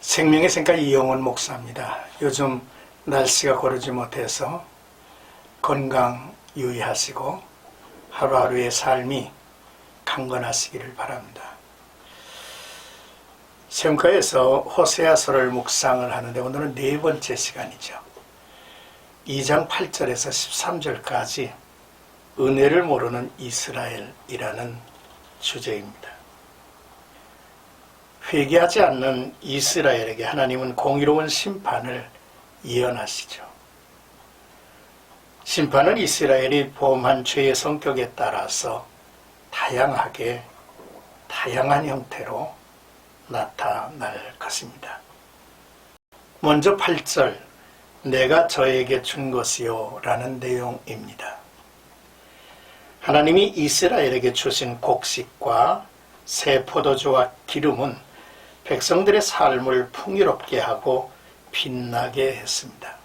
생명의 생각 이영훈 목사입니다. 요즘 날씨가 고르지 못해서 건강 유의하시고 하루하루의 삶이 강건하시기를 바랍니다. 시험가에서 호세아서를 묵상을 하는데 오늘은 네 번째 시간이죠. 2장 8절에서 13절까지 은혜를 모르는 이스라엘이라는 주제입니다. 회개하지 않는 이스라엘에게 하나님은 공의로운 심판을 예언하시죠. 심판은 이스라엘이 범한 죄의 성격에 따라서 다양한 형태로 나타날 것입니다. 먼저 8절, 내가 저에게 준 것이요 라는 내용입니다. 하나님이 이스라엘에게 주신 곡식과 새 포도주와 기름은 백성들의 삶을 풍요롭게 하고 빛나게 했습니다.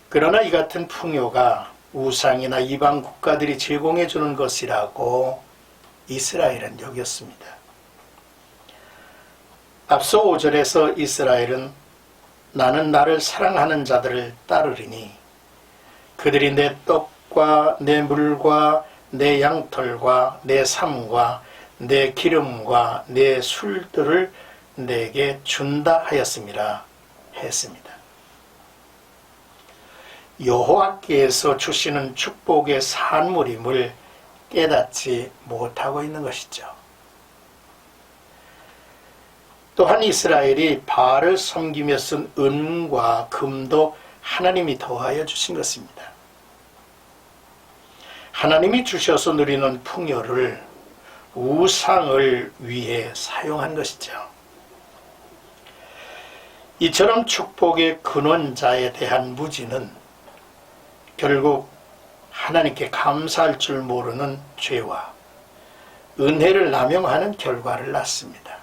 그러나 이 같은 풍요가 우상이나 이방 국가들이 제공해 주는 것이라고 이스라엘은 여겼습니다. 앞서 5절에서 이스라엘은 나는 나를 사랑하는 자들을 따르리니 그들이 내 떡과 내 물과 내 양털과 내 삶과 내 기름과 내 술들을 내게 준다 하였음이라 했습니다. 여호와께서 주시는 축복의 산물임을 깨닫지 못하고 있는 것이죠. 또한 이스라엘이 바알을 섬기며 쓴 은과 금도 하나님이 더하여 주신 것입니다. 하나님이 주셔서 누리는 풍요를 우상을 위해 사용한 것이죠. 이처럼 축복의 근원자에 대한 무지는 결국 하나님께 감사할 줄 모르는 죄와 은혜를 남용하는 결과를 낳습니다.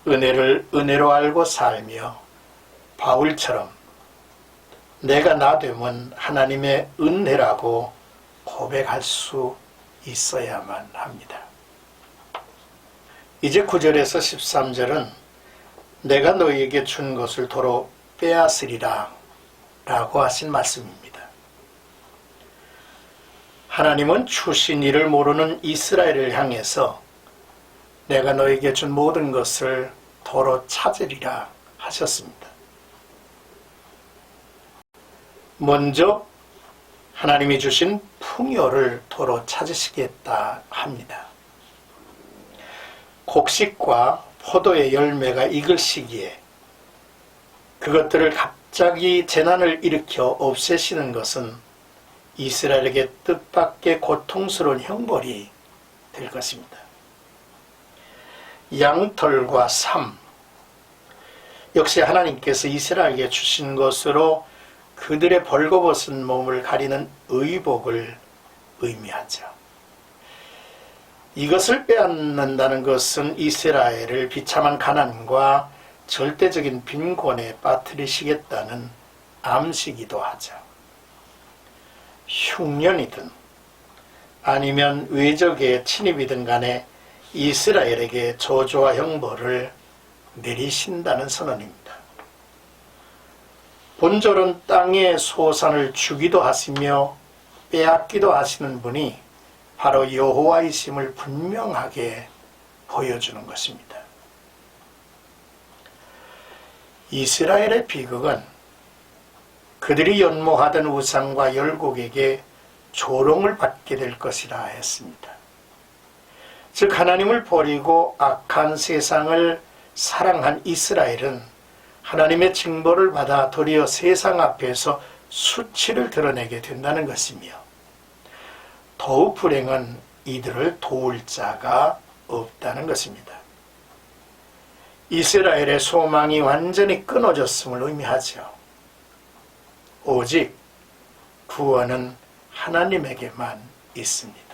은혜를 은혜로 알고 살며 바울처럼 내가 나 되면 하나님의 은혜라고 고백할 수 있어야만 합니다. 이제 9절에서 13절은 내가 너희에게 준 것을 도로 빼앗으리라 라고 하신 말씀입니다. 하나님은 주신 이를 모르는 이스라엘을 향해서 내가 너에게 준 모든 것을 도로 찾으리라 하셨습니다. 먼저 하나님이 주신 풍요를 도로 찾으시겠다 합니다. 곡식과 포도의 열매가 익을 시기에 그것들을 갑자기 재난을 일으켜 없애시는 것은 이스라엘에게 뜻밖의 고통스러운 형벌이 될 것입니다. 양털과 삶, 역시 하나님께서 이스라엘에게 주신 것으로 그들의 벌거벗은 몸을 가리는 의복을 의미하죠. 이것을 빼앗는다는 것은 이스라엘을 비참한 가난과 절대적인 빈곤에 빠뜨리시겠다는 암시기도 하죠. 흉년이든 아니면 외적의 침입이든 간에 이스라엘에게 저주와 형벌을 내리신다는 선언입니다. 본절은 땅의 소산을 주기도 하시며 빼앗기도 하시는 분이 바로 여호와이심을 분명하게 보여주는 것입니다. 이스라엘의 비극은 그들이 연모하던 우상과 열국에게 조롱을 받게 될 것이라 했습니다. 즉 하나님을 버리고 악한 세상을 사랑한 이스라엘은 하나님의 징벌을 받아 도리어 세상 앞에서 수치를 드러내게 된다는 것이며 더욱 불행은 이들을 도울 자가 없다는 것입니다. 이스라엘의 소망이 완전히 끊어졌음을 의미하죠. 오직 구원은 하나님에게만 있습니다.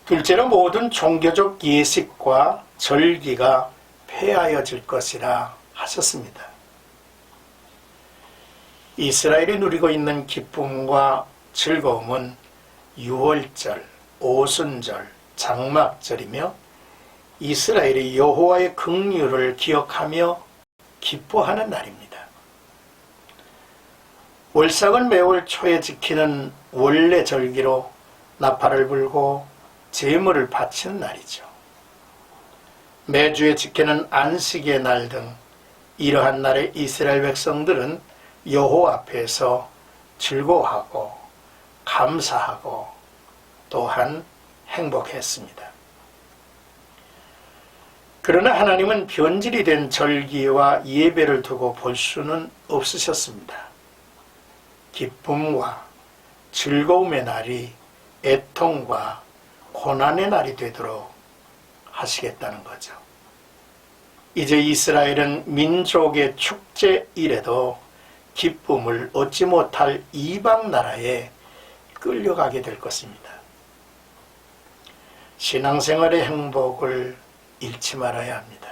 둘째로 모든 종교적 예식과 절기가 폐하여질 것이라 하셨습니다. 이스라엘이 누리고 있는 기쁨과 즐거움은 유월절, 오순절, 장막절이며 이스라엘이 여호와의 긍휼을 기억하며 기뻐하는 날입니다. 월삭은 매월 초에 지키는 원래 절기로 나팔을 불고 제물을 바치는 날이죠. 매주에 지키는 안식의 날 등 이러한 날에 이스라엘 백성들은 여호와 앞에서 즐거워하고 감사하고 또한 행복했습니다. 그러나 하나님은 변질이 된 절기와 예배를 두고 볼 수는 없으셨습니다. 기쁨과 즐거움의 날이 애통과 고난의 날이 되도록 하시겠다는 거죠. 이제 이스라엘은 민족의 축제일에도 기쁨을 얻지 못할 이방 나라에 끌려가게 될 것입니다. 신앙생활의 행복을 잃지 말아야 합니다.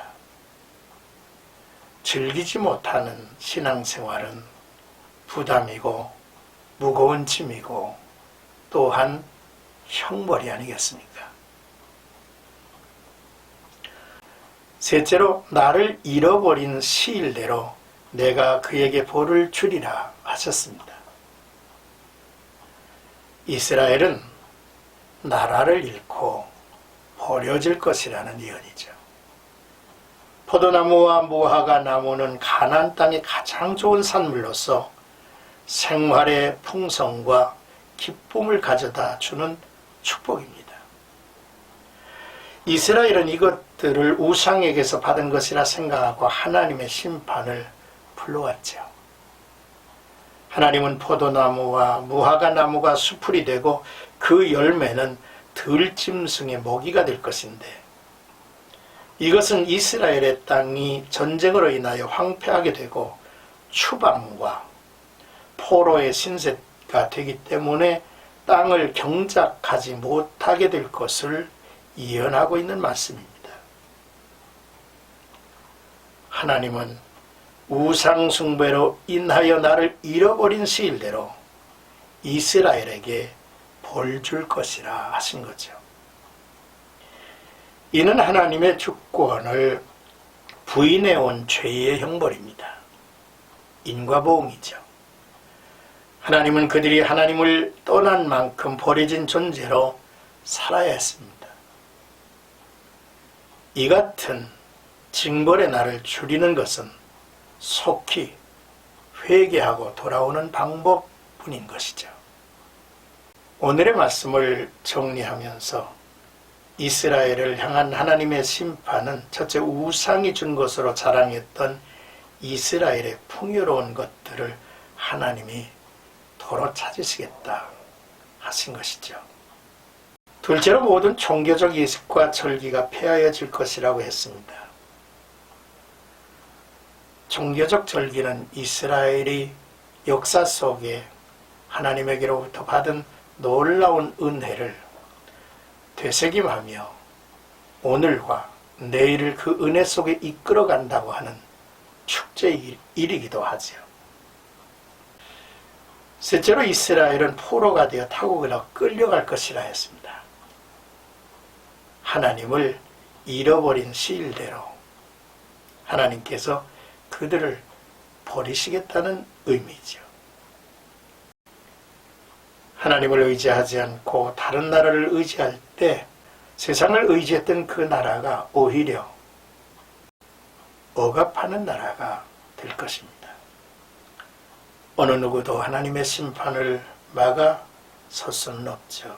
즐기지 못하는 신앙생활은 부담이고 무거운 짐이고 또한 형벌이 아니겠습니까? 셋째로, 나를 잃어버린 시일대로 내가 그에게 벌을 주리라 하셨습니다. 이스라엘은 나라를 잃고 버려질 것이라는 예언이죠. 포도나무와 무화과 나무는 가나안 땅의 가장 좋은 산물로서 생활의 풍성과 기쁨을 가져다 주는 축복입니다. 이스라엘은 이것들을 우상에게서 받은 것이라 생각하고 하나님의 심판을 불러왔죠. 하나님은 포도나무와 무화과 나무가 수풀이 되고 그 열매는 들짐승의 먹이가 될 것인데, 이것은 이스라엘의 땅이 전쟁으로 인하여 황폐하게 되고 추방과 포로의 신세가 되기 때문에 땅을 경작하지 못하게 될 것을 예언하고 있는 말씀입니다. 하나님은 우상 숭배로 인하여 나를 잃어버린 시일대로 이스라엘에게 벌 줄 것이라 하신 거죠. 이는 하나님의 주권을 부인해온 죄의 형벌입니다. 인과보응이죠. 하나님은 그들이 하나님을 떠난 만큼 버려진 존재로 살아야 했습니다. 이 같은 징벌의 날을 줄이는 것은 속히 회개하고 돌아오는 방법뿐인 것이죠. 오늘의 말씀을 정리하면서 이스라엘을 향한 하나님의 심판은 첫째, 우상이 준 것으로 자랑했던 이스라엘의 풍요로운 것들을 하나님이 도로 찾으시겠다 하신 것이죠. 둘째로, 모든 종교적 예식과 절기가 폐하여질 것이라고 했습니다. 종교적 절기는 이스라엘이 역사 속에 하나님에게로부터 받은 놀라운 은혜를 되새김하며 오늘과 내일을 그 은혜 속에 이끌어간다고 하는 축제일이기도 하죠. 셋째로, 이스라엘은 포로가 되어 타국으로 끌려갈 것이라 했습니다. 하나님을 잃어버린 시일대로 하나님께서 그들을 버리시겠다는 의미죠. 하나님을 의지하지 않고 다른 나라를 의지할 때 세상을 의지했던 그 나라가 오히려 억압하는 나라가 될 것입니다. 어느 누구도 하나님의 심판을 막아 설 수는 없죠.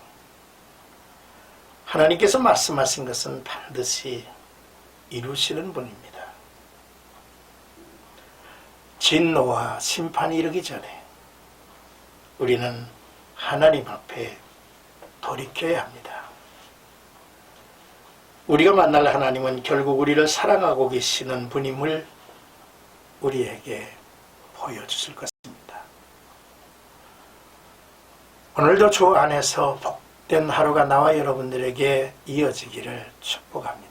하나님께서 말씀하신 것은 반드시 이루시는 분입니다. 진노와 심판이 이르기 전에 우리는 하나님 앞에 돌이켜야 합니다. 우리가 만날 하나님은 결국 우리를 사랑하고 계시는 분임을 우리에게 보여주실 것입니다. 오늘도 주 안에서 복된 하루가 나와 여러분들에게 이어지기를 축복합니다.